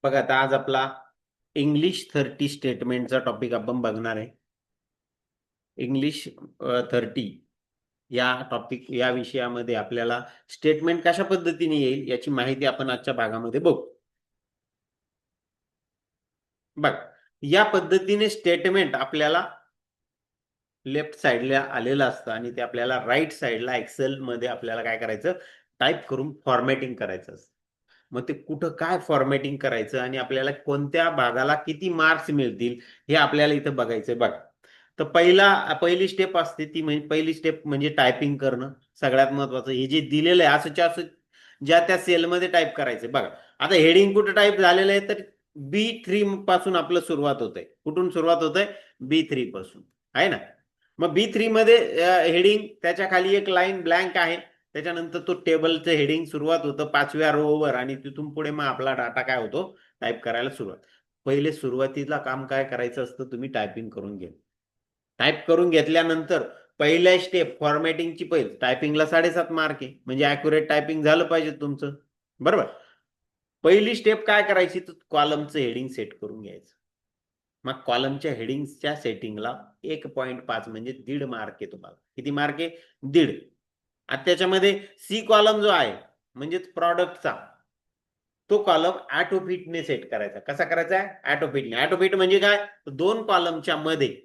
बघा आता आज आपला इंग्लिश 30 स्टेटमेंटचा टॉपिक आपण बघणार आहे. इंग्लिश 30 या विषयामध्ये आपल्याला स्टेटमेंट कशा पद्धतीने येईल याची माहिती आपण आजच्या भागामध्ये बघू. बघ, या पद्धतीने स्टेटमेंट आपल्याला लेफ्ट साइडला आलेलं असतं आणि ते आपल्याला राईट साइडला एक्सेल मध्ये आपल्याला काय करायचं, टाईप करून फॉर्मॅटिंग करायचं असतं. मग ते कुठं काय फॉर्मॅटिंग करायचं आणि आपल्याला कोणत्या भागाला किती मार्क्स मिळतील हे आपल्याला इथं बघायचंय. बघा, तर पहिली स्टेप असते ती म्हणजे पहिली स्टेप म्हणजे टायपिंग करणं. सगळ्यात महत्वाचं हे जे दिलेलं आहे असंच्या असं ज्या त्या सेलमध्ये टाईप करायचंय. बघा, आता हेडिंग कुठं टाईप झालेलं आहे तर B3 पासून आपलं सुरुवात होत आहे. कुठून सुरुवात होत आहे? B3 पासून आहे ना. मग B3 मध्ये हेडिंग, त्याच्या खाली एक लाईन ब्लँक आहे. त्याच्यानंतर तो टेबलचं हेडिंग सुरुवात होतं 5व्या रोवर आणि तिथून पुढे मग आपला डाटा काय होतो, टाईप करायला सुरुवात. पहिले सुरुवातीला काम काय करायचं असतं, तुम्ही टायपिंग करून घ्या. टाईप करून घेतल्यानंतर पहिल्या स्टेप फॉर्मॅटिंगची पहिली, टायपिंगला 7.5 मार्क आहे म्हणजे अॅक्युरेट टायपिंग झालं पाहिजे तुमचं, बरोबर. पहिली स्टेप काय करायची तर कॉलमचं हेडिंग सेट करून घ्यायचं. मग कॉलमच्या हेडिंगच्या सेटिंगला 1.5 म्हणजे 1.5 मार्क आहे तुम्हाला. किती मार्क आहे? 1.5. आता त्याच्यामध्ये सी कॉलम जो आहे म्हणजे प्रॉडक्टचा, तो कॉलम ऑटोफिटने सेट करायचा. कसा करायचा आहे? ऑटोफिटने. ऑटोफिट म्हणजे काय? दोन कॉलमच्या मध्ये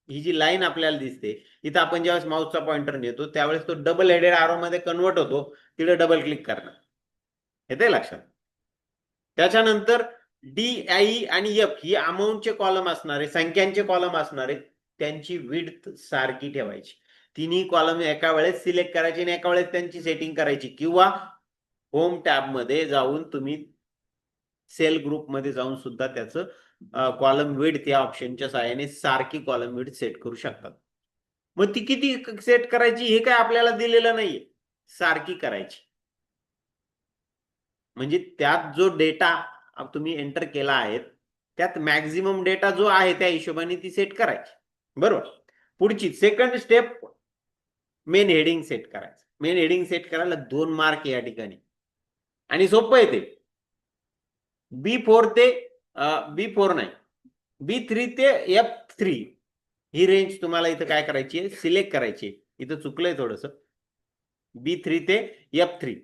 ही जी लाईन आपल्याला दिसते, इथं आपण ज्यावेळेस माऊसचा पॉइंटर नेतो त्यावेळेस तो डबल हेडेड आरो मध्ये कन्वर्ट होतो. तिथे डबल क्लिक करणार. येते लक्षात? त्याच्यानंतर डी, आय आणि एफ ही अमाऊंटचे कॉलम असणारे, संख्यांचे कॉलम असणारे, त्यांची विड्थ सारखी ठेवायची. तिन्ही कॉलम एका वेळेस सिलेक्ट करायचे आणि एका वेळेस त्यांची सेटिंग करायची. किंवा होम टॅब मध्ये जाऊन तुम्ही सेल ग्रुप मध्ये जाऊन सुद्धा त्याचं कॉलम विड्थ या ऑप्शनच्या सहाय्याने सारखी कॉलम विड्थ सेट करू शकतात. मग ती किती सेट करायची हे काय आपल्याला दिलेलं नाहीये. सारखी करायची म्हणजे त्यात जो डेटा तुम्ही एंटर केला आहे त्यात मॅक्झिमम डेटा जो आहे त्या हिशोबाने ती सेट करायची, बरोबर. पुढची second step, main heading set करायचं. मेन हेडिंग सेट करायला 2 मार्क या ठिकाणी आणि सोपं आहे ते. B4 ते B4 नाही, B3 ते F3 ही रेंज तुम्हाला इथं काय करायची आहे, सिलेक्ट करायची. इथं चुकलंय थोडस. B3 ते F3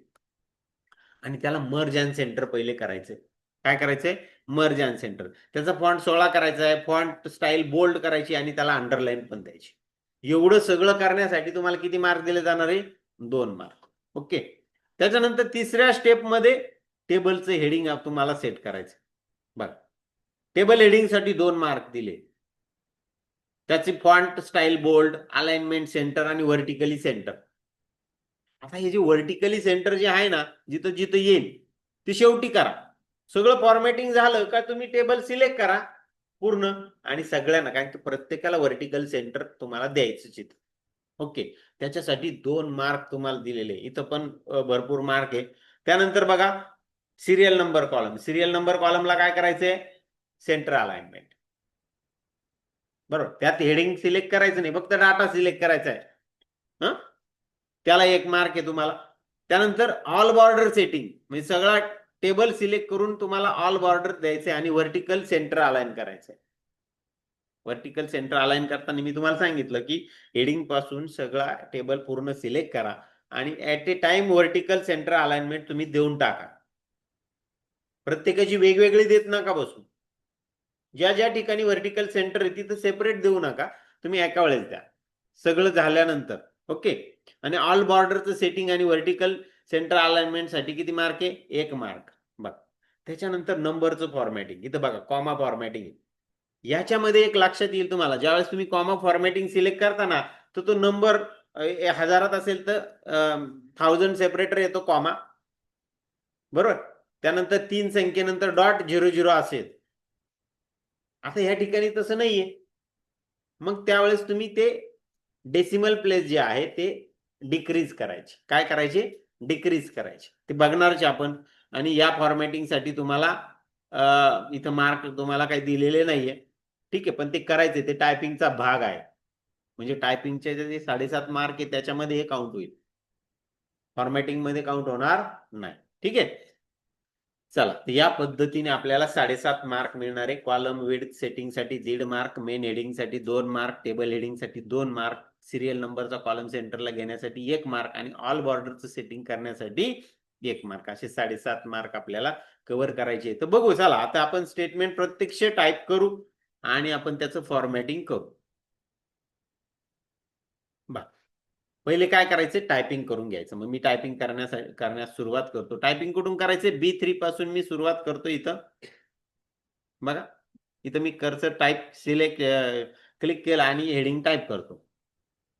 आणि त्याला मर्ज अँड सेंटर पहिले करायचंय. काय करायचंय? Merge and centre. त्याचा फॉन्ट 16 करायचा आहे. फॉन्ट स्टाईल बोल्ड करायची आणि त्याला अंडरलाईन पण द्यायची. एवढं सगळं करण्यासाठी तुम्हाला किती मार्क दिले जाणार आहे? 2 मार्क. ओके. त्याच्यानंतर तिसऱ्या स्टेपमध्ये टेबलचं हेडिंग तुम्हाला सेट करायचं. बघा, टेबल हेडिंग साठी 2 मार्क दिले. त्याची font style bold, alignment centre आणि व्हर्टिकली सेंटर. आता हे जे व्हर्टिकली सेंटर जे आहे ना, जिथं जिथं येईल ते शेवटी करा. सगळं फॉर्मॅटिंग झालं का तुम्ही टेबल सिलेक्ट करा पूर्ण आणि सगळ्यांना, काय प्रत्येकाला व्हर्टिकल सेंटर तुम्हाला द्यायचं इथं. ओके. त्याच्यासाठी 2 मार्क तुम्हाला दिलेले. इथं पण भरपूर मार्क आहे. त्यानंतर बघा, serial number column. Serial number कॉलमला काय करायचंय? सेंटर अलाइनमेंट, बरोबर. त्यात हेडिंग सिलेक्ट करायचं नाही, फक्त डाटा सिलेक्ट करायचा आहे. त्याला 1 मार्क आहे तुम्हाला. त्यानंतर ऑल बॉर्डर सेटिंग म्हणजे सगळा टेबल सिलेक्ट करून तुम्हाला ऑल बॉर्डर द्यायचे आणि व्हर्टिकल सेंटर अलाइन करायचंय. व्हर्टिकल सेंटर अलाइन करताना मी तुम्हाला सांगितलं की हेडिंग पासून सगळा टेबल पूर्ण सिलेक्ट करा आणि at A time vertical centre alignment तुम्ही देऊन टाका. प्रत्येकाची वेगवेगळी देत नका बसू. ज्या ज्या ठिकाणी व्हर्टिकल सेंटर आहे तिथं सेपरेट देऊ नका, तुम्ही एका वेळेस द्या. सगळं झाल्यानंतर ओके. आणि ऑल बॉर्डरचं सेटिंग आणि व्हर्टिकल सेंटर अलाइनमेंट साठी किती मार्क आहे? 1 मार्क. बघा, त्याच्यानंतर नंबरचं फॉर्मॅटिंग. इथं बघा कॉमा फॉर्मॅटिंग. याच्यामध्ये एक लक्षात येईल तुम्हाला, ज्यावेळेस तुम्ही कॉमा फॉर्मॅटिंग सिलेक्ट करताना तर तो नंबर हजारात असेल तर 1000 सेपरेटर येतो कॉमा, बरोबर. त्यानंतर 3 संख्येनंतर डॉट 00 असेल. आता या ठिकाणी तसं नाहीये. मग त्यावेळेस तुम्ही ते डेसिमल प्लेस जे आहे ते डिक्रीज करायचे. काय करायचे? डिक्रीज करायचे. ते बघणारच आपण. आणि या फॉर्मॅटिंग साठी तुम्हाला इथं मार्क तुम्हाला काही दिलेले नाहीये, ठीक आहे, पण ते करायचे. ते टायपिंगचा भाग आहे. म्हणजे टायपिंगचे जे 7.5 मार्क आहे त्याच्यामध्ये हे काउंट होईल, फॉर्मॅटिंग मध्ये काउंट होणार नाही. ठीक आहे. चला, या पद्धतीने आपल्याला 7.5 मार्क मिळणारे. कॉलम विड्थ सेटिंग साठी 1.5 मार्क, मेन हेडिंग साठी 2 मार्क, टेबल हेडिंग साठी 2 मार्क, सिरियल नंबरचा कॉलम सेंटरला घेण्यासाठी 1 मार्क आणि ऑल बॉर्डरचं सेटिंग करण्यासाठी 1 मार्क, असे 7.5 मार्क आपल्याला कव्हर करायचे. तर बघू, चला आता आपण स्टेटमेंट प्रत्यक्ष टाईप करू आणि आपण त्याचं फॉर्मॅटिंग करू. बा, पहिले काय करायचं, टायपिंग करून घ्यायचं. मग मी टायपिंग करण्यास सुरुवात करतो. टायपिंग कुठून करायचे, B3 पासून मी सुरुवात करतो. इथं बघा, इथं मी कर्सर टाईप सिलेक्ट क्लिक केलं आणि हेडिंग टाईप करतो.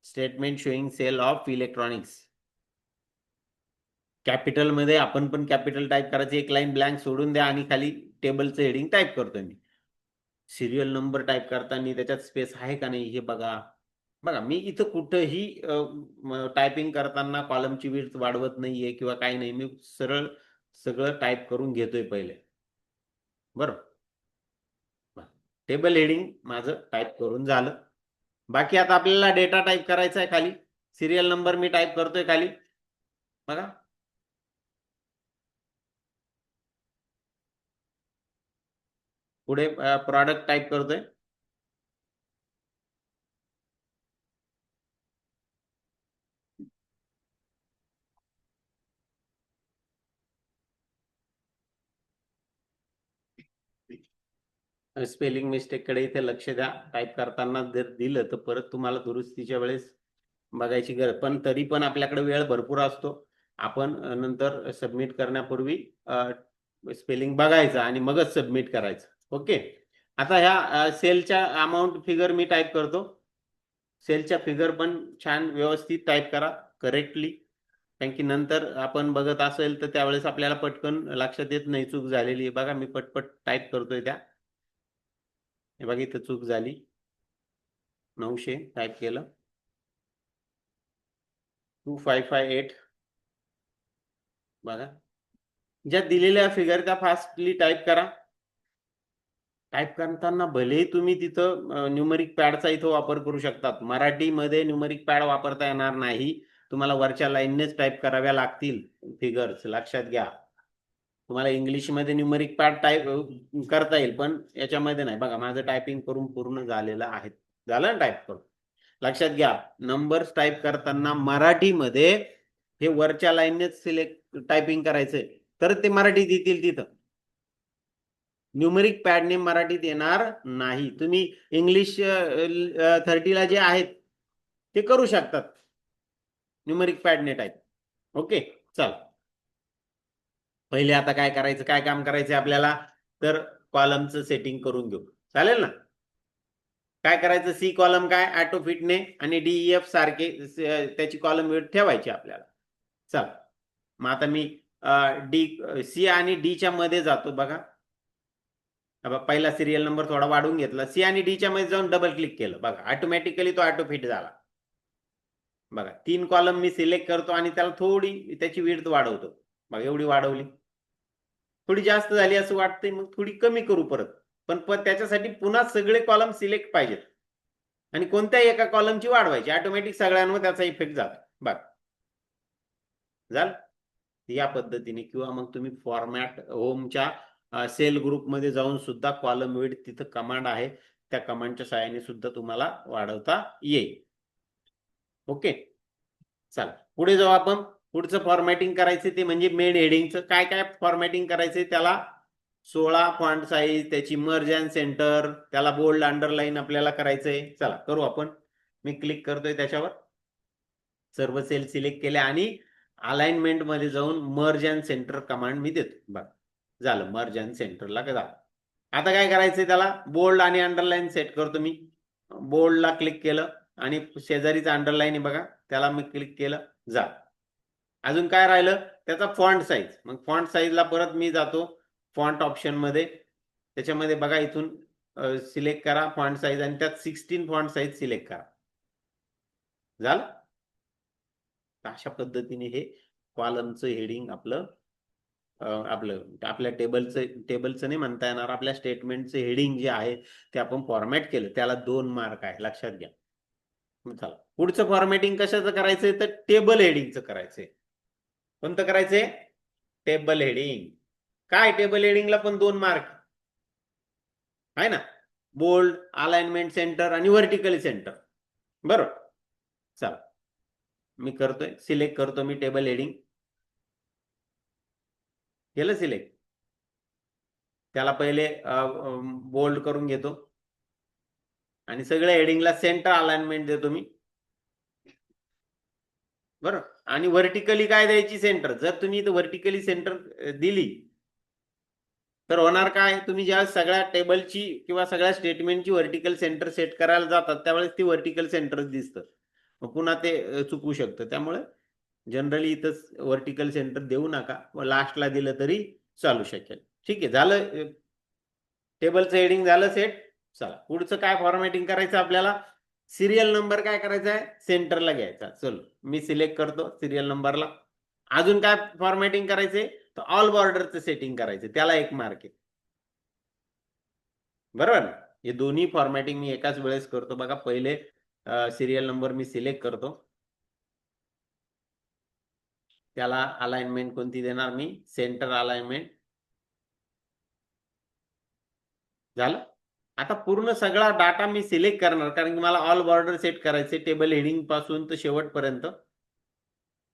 Statement showing sale of electronics. Capital मध्ये आपण पण कॅपिटल टाईप करायचे, एक लाईन ब्लँक सोडून द्या आणि खाली टेबलचं हेडिंग टाईप करतोय मी. सिरियल नंबर टाईप करताना त्याच्यात स्पेस आहे का नाही हे बघा. बघा, मी इथं कुठंही टायपिंग करताना कॉलमची विड्थ वाढवत नाहीये किंवा काही नाही. मी सरळ सगळं टाईप करून घेतोय पहिले. बरोबर, टेबल हेडिंग माझं टाईप करून झालं. बाकी आता आपल्याला डेटा टाईप करायचा आहे. खाली सिरियल नंबर मी टाईप करतोय खाली बघा. पुढे प्रॉडक्ट टाईप करतोय. स्पेलिंग मिस्टेक कडे इथे लक्ष द्या. टाईप करताना जर दिलं तर परत तुम्हाला दुरुस्तीच्या वेळेस बघायची गरज, पण तरी पण आपल्याकडे वेळ भरपूर असतो. आपण नंतर सबमिट करण्यापूर्वी स्पेलिंग बघायचं आणि मगच सबमिट करायचं. ओके, आता ह्या सेलच्या अमाऊंट फिगर मी टाईप करतो. सेलच्या फिगर पण छान व्यवस्थित टाईप करा करेक्टली, कारण की नंतर आपण बघत असेल तर त्यावेळेस आपल्याला पटकन लक्षात येत नाही चूक झालेली आहे. बघा, मी पटपट टाईप करतोय त्या. हे बघा, इथं चूक झाली. 900 टाईप केलं, 2558. बघा, ज्या दिलेल्या फिगर त्या फास्टली टाईप करा. टाईप करताना भलेही तुम्ही तिथं न्यूमरिक पॅडचा इथं वापर करू शकतात. मराठीमध्ये न्यूमरिक पॅड वापरता येणार नाही. तुम्हाला वरच्या लाईननेच टाईप कराव्या लागतील फिगर्स, लक्षात घ्या. तुम्हाला इंग्लिशमध्ये न्यूमरिक पॅड टाईप करता येईल, पण याच्यामध्ये नाही. बघा, माझं टायपिंग करून पूर्ण झालेलं आहे. झालं ना टाईप करून? लक्षात घ्या, नंबर्स टाईप करताना मराठीमध्ये हे वरच्या लाईननेच सिलेक्ट टायपिंग करायचंय, तर ते मराठीत येतील. तिथं न्यूमरिक पॅडने मराठीत येणार नाही. तुम्ही इंग्लिश 30ला जे आहेत ते करू शकतात न्यूमरिक पॅडने टाईप. ओके, चल पहिले आता काय करायचं, काय काम करायचं आपल्याला, तर कॉलमचं सेटिंग करून घेऊ. चालेल ना? काय करायचं, सी कॉलम काय ऑटो फिटने आणि DEF सारखे त्याची कॉलम वेळ ठेवायची आपल्याला. चल, मग आता मी सी आणि डी च्या मध्ये जातो. बघा, पहिला सिरियल नंबर थोडा वाढवून घेतला, सी आणि डी च्या मध्ये जाऊन डबल क्लिक केलं. बघा, ऑटोमॅटिकली तो ऑटो फिट झाला. बघा, 3 कॉलम मी सिलेक्ट करतो आणि त्याला थोडी त्याची विड्थ वाढवतो. बघा, एवढी वाढवली. थोडी जास्त झाली असं वाटतंय, मग थोडी कमी करू परत. पण त्याच्यासाठी पुन्हा सगळे कॉलम सिलेक्ट पाहिजेत आणि कोणत्याही एका कॉलमची वाढवायची. ऑटोमॅटिक सगळ्यांवर त्याचा इफेक्ट जातो. बघ, झालं या पद्धतीने. किंवा मग तुम्ही फॉर्मॅट होमच्या सेल ग्रुपमध्ये जाऊन सुद्धा कॉलम विड्थ तिथं कमांड आहे, त्या कमांडच्या सहाय्याने सुद्धा तुम्हाला वाढवता येईल. ओके, चला पुढे जाऊ आपण. पुढचं फॉर्मॅटिंग करायचं ते म्हणजे मेन हेडिंगचं. काय काय फॉर्मॅटिंग करायचंय त्याला, 16 फॉन्ट साईज, त्याची मर्ज अँड सेंटर, त्याला बोल्ड अंडरलाईन आपल्याला करायचंय. चला करू आपण. मी क्लिक करतोय त्याच्यावर, सर्व सेल सिलेक्ट केले आणि अलाइनमेंट मध्ये जाऊन मर्ज अँड सेंटर कमांड मी देतो. बघा, झालं मर्ज अँड सेंटरला का झालं. आता काय करायचंय, त्याला बोल्ड आणि अंडरलाईन सेट करतो मी. बोल्डला क्लिक केलं आणि शेजारीच अंडरलाईन आहे बघा, त्याला मी क्लिक केलं. जा, अजून काय राहिलं, त्याचा फॉन्ट साईज. मग फॉन्ट साईजला परत मी जातो फॉन्ट ऑप्शन मध्ये. त्याच्यामध्ये बघा, इथून सिलेक्ट करा फॉन्ट साईज आणि त्यात 16 फॉन्ट साईज सिलेक्ट करा. झालं. अशा पद्धतीने हे कॉलमचं हेडिंग आपलं आपल्या टेबलचं नाही म्हणता येणार, आपल्या स्टेटमेंटचं हेडिंग जे आहे ते आपण फॉर्मॅट केलं. त्याला 2 मार्क आहे, लक्षात घ्या. चला, पुढचं फॉर्मॅटिंग कशाचं करायचंय, तर टेबल हेडिंगचं करायचंय. कोणतं करायचंय, टेबल हेडिंग. काय टेबल हेडिंगला पण 2 मार्क आहे ना, बोल्ड, अलाइनमेंट सेंटर आणि व्हर्टिकली सेंटर. बरोबर. चला मी करतोय, सिलेक्ट करतो मी टेबल हेडिंग. केलं सिलेक्ट. त्याला पहिले बोल्ड करून घेतो आणि सगळ्या हेडिंगला सेंटर अलाइनमेंट देतो मी. बरोबर. आणि व्हर्टिकली काय द्यायची, सेंटर. जर तुम्ही इथं व्हर्टिकली सेंटर दिली तर होणार काय, तुम्ही ज्या सगळ्या टेबलची किंवा सगळ्या स्टेटमेंटची व्हर्टिकल सेंटर सेट करायला जातात त्यावेळेस ती व्हर्टिकल सेंटर दिसतं, मग पुन्हा ते चुकू शकतं. त्यामुळे जनरली इथं व्हर्टिकल सेंटर देऊ नका, लास्टला दिलं तरी चालू शकेल. ठीक आहे, झालं. टेबलचं हेडिंग झालं सेट. चला पुढचं काय फॉर्मॅटिंग करायचं आपल्याला, सिरियल नंबर काय करायचा आहे, सेंटरला घ्यायचा. चलो मी सिलेक्ट करतो सिरियल नंबरला. अजून काय फॉर्मॅटिंग करायचे, तर ऑल बॉर्डरचं सेटिंग करायचं, त्याला 1 मार्क आहे. बरोबर ना. हे दोन्ही फॉर्मॅटिंग मी एकाच वेळेस करतो. बघा पहिले सिरियल नंबर मी सिलेक्ट करतो, त्याला अलाइनमेंट कोणती देणार मी, सेंटर अलाइनमेंट. झालं. आता पूर्ण सगळा डाटा मी सिलेक्ट करणार, कारण की मला ऑल बॉर्डर सेट करायचे टेबल हेडिंग पासून तर शेवटपर्यंत.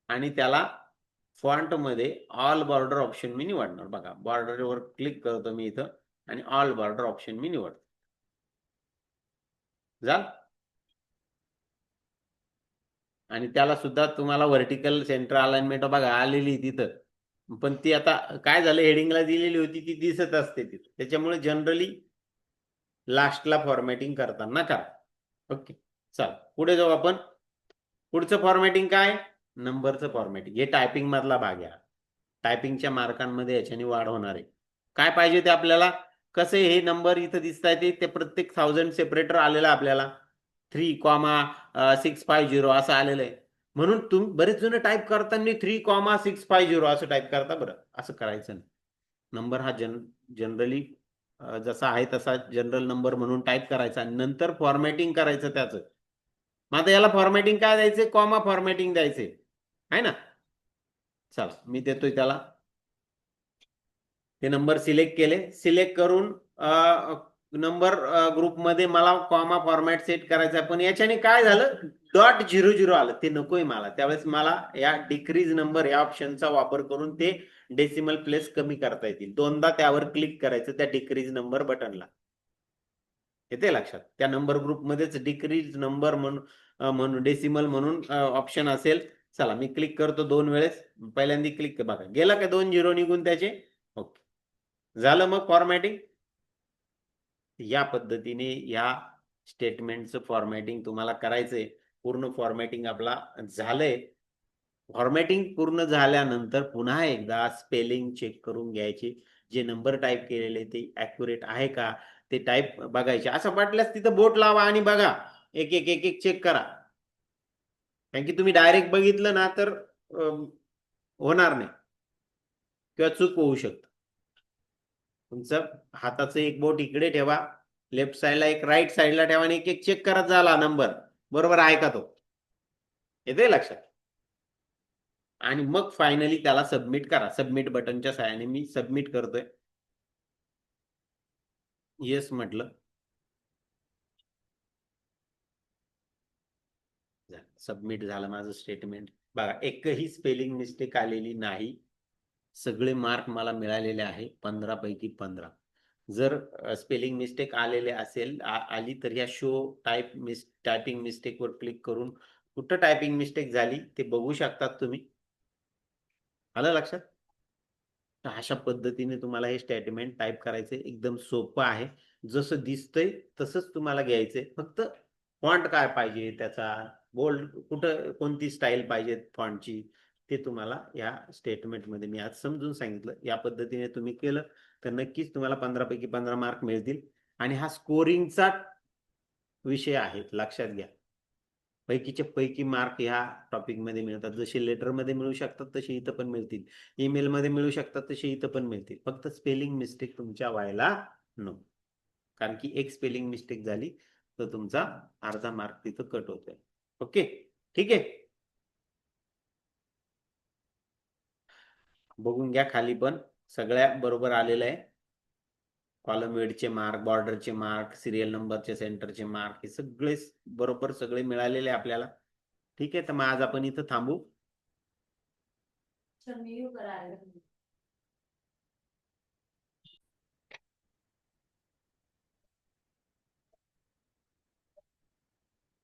आणि त्याला फॉन्ट मध्ये ऑल बॉर्डर ऑप्शन मी निवडणार. बघा बॉर्डरवर क्लिक करतो मी इथं आणि ऑल बॉर्डर ऑप्शन मी निवडतो. झालं. आणि त्याला सुद्धा तुम्हाला व्हर्टिकल सेंटर अलाइनमेंट बघा आलेली तिथं, पण ती आता काय झालं, हेडिंगला दिलेली होती ती दिसत असते तिथं, त्याच्यामुळे जनरली लास्टला फॉर्मॅटिंग करताना करा. ओके. चल पुढे जाऊ आपण. पुढचं फॉर्मॅटिंग काय, नंबरचं फॉर्मॅटिंग. हे टायपिंग मधला भाग आहे. टायपिंगच्या मार्कांमध्ये याच्याने वाढ होणार आहे. काय पाहिजे ते आपल्याला, कसे हे नंबर इथं दिसत आहे ते प्रत्येक 1000 सेपरेटर आलेला आपल्याला 3,650 असं आलेलं आहे. म्हणून तुम्ही बरेच जण टाईप करताना 3,650 असं टाईप करता. बरं असं करायचं नाही. नंबर हा जनरली जसा आहे तसा जनरल नंबर म्हणून टाईप करायचा आणि नंतर फॉर्मॅटिंग करायचं त्याचं. मग आता याला फॉर्मॅटिंग काय द्यायचे, कॉमा फॉर्मॅटिंग द्यायचे आहे ना. चला मी देतोय त्याला. ते नंबर सिलेक्ट केले. सिलेक्ट करून नंबर ग्रुपमध्ये मला कॉमा फॉर्मॅट सेट करायचा, पण याच्याने काय झालं, .00 आलं, ते नकोय मला. त्यावेळेस मला या डिक्रीज नंबर या ऑप्शनचा वापर करून ते डेसिमल प्लेस कमी करता येतील. दोनदा त्यावर क्लिक करायचं त्या डिक्रीज नंबर बटनला. येते लक्षात. त्या नंबर ग्रुपमध्येच डिक्रीज नंबर म्हणून डेसिमल म्हणून ऑप्शन असेल. चला मी क्लिक करतो 2 वेळेस. पहिल्यांदा क्लिक बघा, गेला का 2 झिरो निघून त्याचे. ओके, झालं. मग फॉर्मॅटिंग या पद्धतीने या स्टेटमेंटचं फॉर्मॅटिंग तुम्हाला करायचंय. पूर्ण फॉर्मॅटिंग आपला झालंय. फॉर्मॅटिंग पूर्ण झाल्यानंतर पुन्हा एकदा स्पेलिंग चेक करून घ्यायची. जे नंबर टाईप केलेले ते ॲक्युरेट आहे का ते टाईप बघायचे. असं वाटल्यास तिथं बोट लावा आणि बघा, एक एक एक एक चेक करा. कारण की तुम्ही डायरेक्ट बघितलं ना तर होणार नाही किंवा चूक होऊ शकतं. तुमचं हाताचं एक बोट इकडे ठेवा, लेफ्ट साईडला एक राईट साईडला ठेवा आणि एक एक चेक करत झाला नंबर बरोबर आहे का तो. येते लक्षात. आणि मग फायनली त्याला सबमिट करा. सबमिट बटनच्या सहाय्याने मी सबमिट करतोय. येस म्हटलं. सबमिट झालं माझं स्टेटमेंट. बघा एकही स्पेलिंग मिस्टेक आलेली नाही. सगळे मार्क मला मिळालेले आहे 15 पैकी 15. जर स्पेलिंग मिस्टेक आलेले असेल आली तर या शो टायपिंग मिस्टेक वर क्लिक करून कुठं टायपिंग मिस्टेक झाली ते बघू शकतात तुम्ही. आलं लक्षात. तर अशा पद्धतीने तुम्हाला हे स्टेटमेंट टाईप करायचे. एकदम सोपं आहे. जसं दिसतंय तसंच तुम्हाला घ्यायचंय. फक्त फॉन्ट काय पाहिजे त्याचा, बोल्ड कुठं कोणती स्टाईल पाहिजे फॉन्टची, ते तुम्हाला या स्टेटमेंटमध्ये मी आज समजून सांगितलं. या पद्धतीने तुम्ही केलं तर नक्कीच तुम्हाला 15 पैकी 15 मार्क मिळतील. आणि हा स्कोरिंगचा विषय आहे, लक्षात घ्या. पैकीचे पैकी मार्क ह्या टॉपिकमध्ये मिळतात. जसे लेटरमध्ये मिळू शकतात तसे इथं पण मिळतील. ईमेलमध्ये मिळू शकतात तसे इथं पण मिळतील. फक्त स्पेलिंग मिस्टेक तुमच्या व्हायला नको. कारण की एक स्पेलिंग मिस्टेक झाली तर तुमचा अर्धा मार्क तिथं कट होतोय. ओके, ठीक आहे. बघून घ्या खाली पण. सगळ्या बरोबर आलेलं आहे. कॉलम वेडचे मार्क, बॉर्डरचे मार्क, सिरियल नंबरचे सेंटरचे मार्क, हे सगळे बरोबर सगळे मिळालेले आहे आपल्याला. ठीक आहे, तर मग आज आपण इथं थांबू.